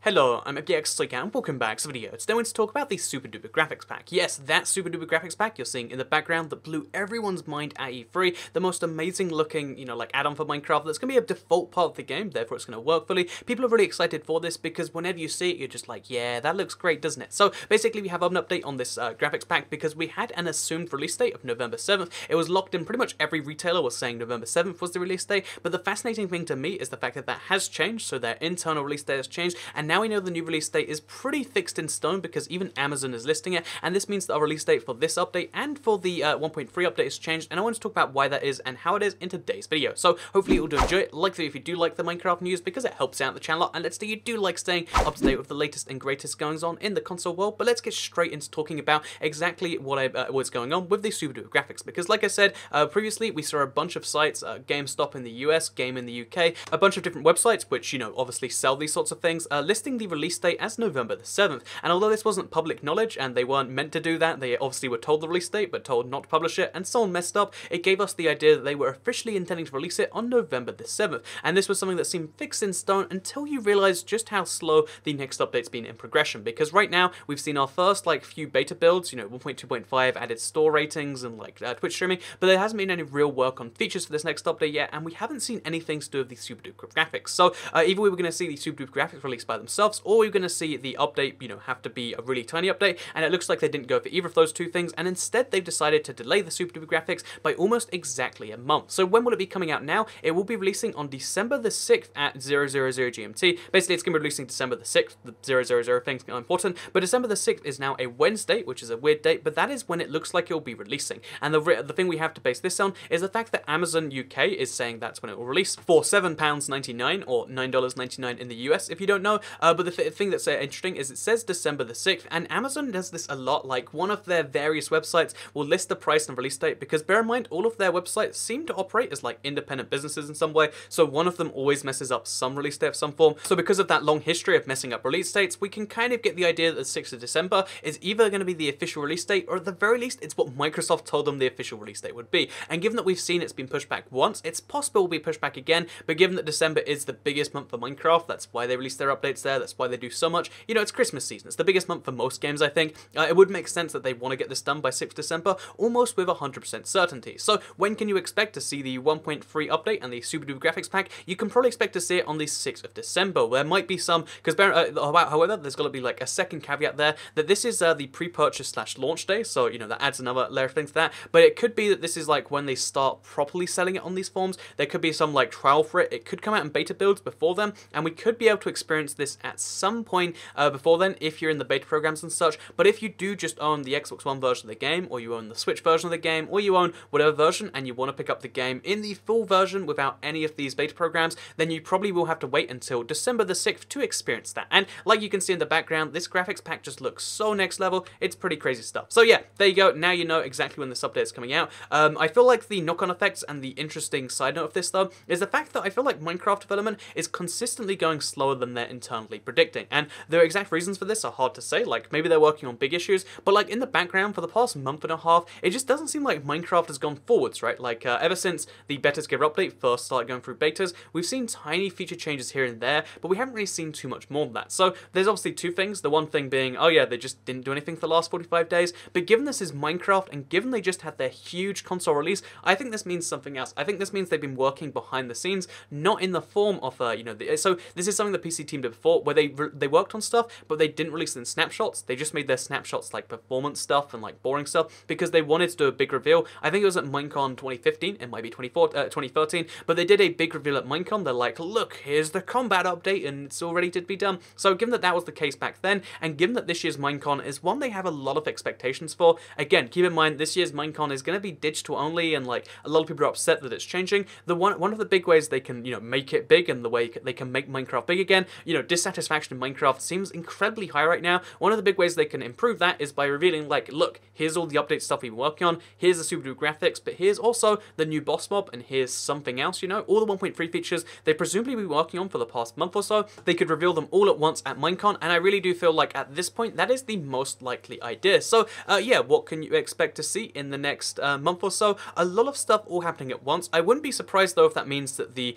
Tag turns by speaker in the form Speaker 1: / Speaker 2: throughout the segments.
Speaker 1: Hello, I'm FDX and welcome back to the video. Today I want to talk about the Super Duper Graphics Pack. Yes, that Super Duper Graphics Pack you're seeing in the background that blew everyone's mind at E3. The most amazing looking, like add-on for Minecraft that's going to be a default part of the game, therefore it's going to work fully. People are really excited for this because whenever you see it, you're just like, yeah, that looks great, doesn't it? So basically we have an update on this graphics pack because we had an assumed release date of November 7th. It was locked in, pretty much every retailer was saying November 7th was the release date, but the fascinating thing to me is the fact that that has changed, so their internal release date has changed, and now we know the new release date is pretty fixed in stone because even Amazon is listing it, and this means that our release date for this update and for the 1.3 update has changed, and I want to talk about why that is and how it is in today's video. So hopefully you'll do enjoy it. Like the video if you do like the Minecraft news because it helps out the channel, and let's say you do like staying up to date with the latest and greatest goings on in the console world. But let's get straight into talking about exactly what's going on with the Super Duper graphics, because like I said previously, we saw a bunch of sites, GameStop in the US, Game in the UK, a bunch of different websites which, obviously sell these sorts of things, listing the release date as November the 7th. And although this wasn't public knowledge and they weren't meant to do that, they obviously were told the release date but told not to publish it, and someone messed up, it gave us the idea that they were officially intending to release it on November the 7th. And this was something that seemed fixed in stone until you realize just how slow the next update's been in progression, because right now we've seen our first few beta builds, 1.2.5 added store ratings and Twitch streaming, but there hasn't been any real work on features for this next update yet, and we haven't seen anything to do with the Super Duper graphics. So either we were going to see the Super Duper graphics released by themselves, or we were going to see the update, have to be a really tiny update, and it looks like they didn't go for either of those two things, and instead they've decided to delay the Super Duper graphics by almost exactly a month. So when will it be coming out now? It will be releasing on December the 6th at 000 GMT. Basically, it's going to be releasing December the 6th. The 000 thing's important, but December the 6th is now a Wednesday, which is a weird date, but that is when it looks like it will be releasing. And the thing we have to base this on is the fact that Amazon UK is saying that's when it will release for £7.99 or $9.99 in the US, if you don't know. But the thing that's interesting is it says December the 6th, and Amazon does this a lot. Like, one of their various websites will list the price and release date, because bear in mind, all of their websites seem to operate as independent businesses in some way, so one of them always messes up some release date of some form. So because of that long history of messing up release dates, we can kind of get the idea that the 6th of December is either going to be the official release date, or at the very least, it's what Microsoft told them the official release date would be. And given that we've seen it's been pushed back once, it's possible it'll be pushed back again, but given that December is the biggest month for Minecraft, that's why they release their updates there, that's why they do so much. It's Christmas season, it's the biggest month for most games, I think. It would make sense that they want to get this done by 6th December, almost with 100% certainty. So when can you expect to see the 1.3 update and the Super Duper graphics pack? You can probably expect to see it on the 6th of December. There might be some, because however, there's got to be a second caveat there, that this is the pre-purchase / launch day, so that adds another layer of things to that. But it could be that this is when they start properly selling it on these forms. There could be some trial for it. It could come out in beta builds before then, and we could be able to experience this at some point before then if you're in the beta programs and such. But if you do just own the Xbox One version of the game, or you own the Switch version of the game, or you own whatever version, and you want to pick up the game in the full version without any of these beta programs, then you probably will have to wait until December the 6th to experience that. And like you can see in the background, this graphics pack just looks so next level. It's pretty crazy stuff. So yeah, there you go. Now you know exactly when this update is coming out. I feel like the knock-on effects and the interesting side note of this, though, is the fact that I feel like Minecraft development is consistently going slower than they're internally predicting. And the exact reasons for this are hard to say. Maybe they're working on big issues, but in the background for the past month and a half, it just doesn't seem like Minecraft has gone forwards, right? Ever since the Better Together update first started going through betas, we've seen tiny feature changes here and there, but we haven't really seen too much more than that. So there's obviously two things. The one thing being, oh yeah, they just didn't do anything for the last 45 days, but given this is Minecraft, and given they just had their huge console release, I think this means something else. I think this means they've been working behind the scenes, not in the form of, so this is something the PC team did before, where they worked on stuff, but they didn't release it in snapshots. They just made their snapshots performance stuff and boring stuff, because they wanted to do a big reveal. I think it was at Minecon 2015, it might be 2013, but they did a big reveal at Minecon. They're like, look, here's the combat update, and it's all ready to be done. So given that that was the case back then, and given that this year's Minecon is one they have a lot of expectations for, again, keep in mind, this year's Minecon is going to be digital only, and a lot of people are upset that it's changing. One of the big ways they can, make it big, and the way they can make Minecraft big again, dissatisfaction in Minecraft seems incredibly high right now. One of the big ways they can improve that is by revealing, look, here's all the update stuff we've been working on, here's the Super Duper graphics, but here's also the new boss mob, and here's something else, all the 1.3 features they presumably be working on for the past month or so. They could reveal them all at once at Minecon, and I really do feel like at this point that is the most likely idea. So yeah, what can you expect to see in the next month or so? A lot of stuff all happening at once. I wouldn't be surprised though if that means that the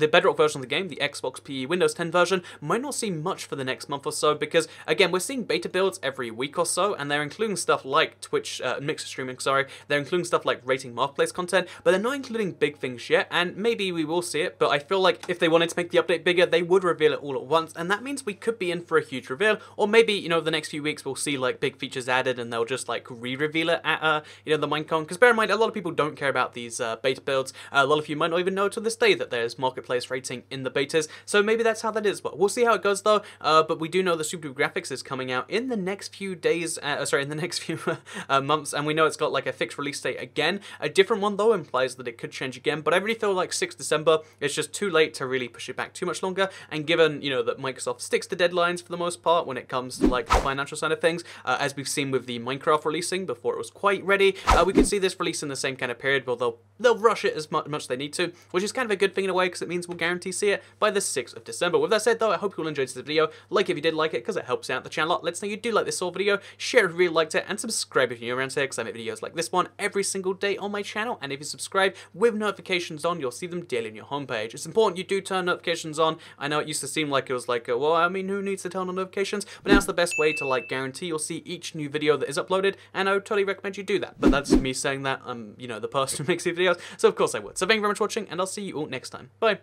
Speaker 1: Bedrock version of the game, the Xbox PE Windows 10 version, might not not see much for the next month or so because, again, we're seeing beta builds every week or so, and they're including stuff like Twitch, mixer streaming, sorry. They're including stuff like rating marketplace content, but they're not including big things yet, and maybe we will see it, but I feel like if they wanted to make the update bigger, they would reveal it all at once, and that means we could be in for a huge reveal, or maybe, you know, the next few weeks we'll see like big features added and they'll just like re-reveal it at, you know, the Minecon, because bear in mind, a lot of people don't care about these beta builds. A lot of you might not even know to this day that there's marketplace rating in the betas, so maybe that's how that is, but we'll see how it goes though. But we do know the Super Duper graphics is coming out in the next few days, in the next few months, and we know it's got like a fixed release date again. A different one though implies that it could change again, but I really feel like 6th December is just too late to really push it back too much longer, and given, you know, that Microsoft sticks to deadlines for the most part when it comes to like the financial side of things, as we've seen with the Minecraft releasing before it was quite ready, we could see this release in the same kind of period, but they'll rush it as much as they need to, which is kind of a good thing in a way because it means we'll guarantee see it by the 6th of December. With that said though, I hope you all enjoyed this video. Like if you did like it because it helps out the channel a lot. Let us know you do like this sort of video, share if you really liked it, and subscribe if you're new around here because I make videos like this one every single day on my channel, and if you subscribe with notifications on, you'll see them daily on your homepage. It's important you do turn notifications on. I know it used to seem like it was like, well, I mean, who needs to turn on notifications? But now's the best way to like guarantee you'll see each new video that is uploaded, and I would totally recommend you do that. But that's me saying that I'm, you know, the person who makes these videos, so of course I would. So thank you very much for watching, and I'll see you all next time. Bye.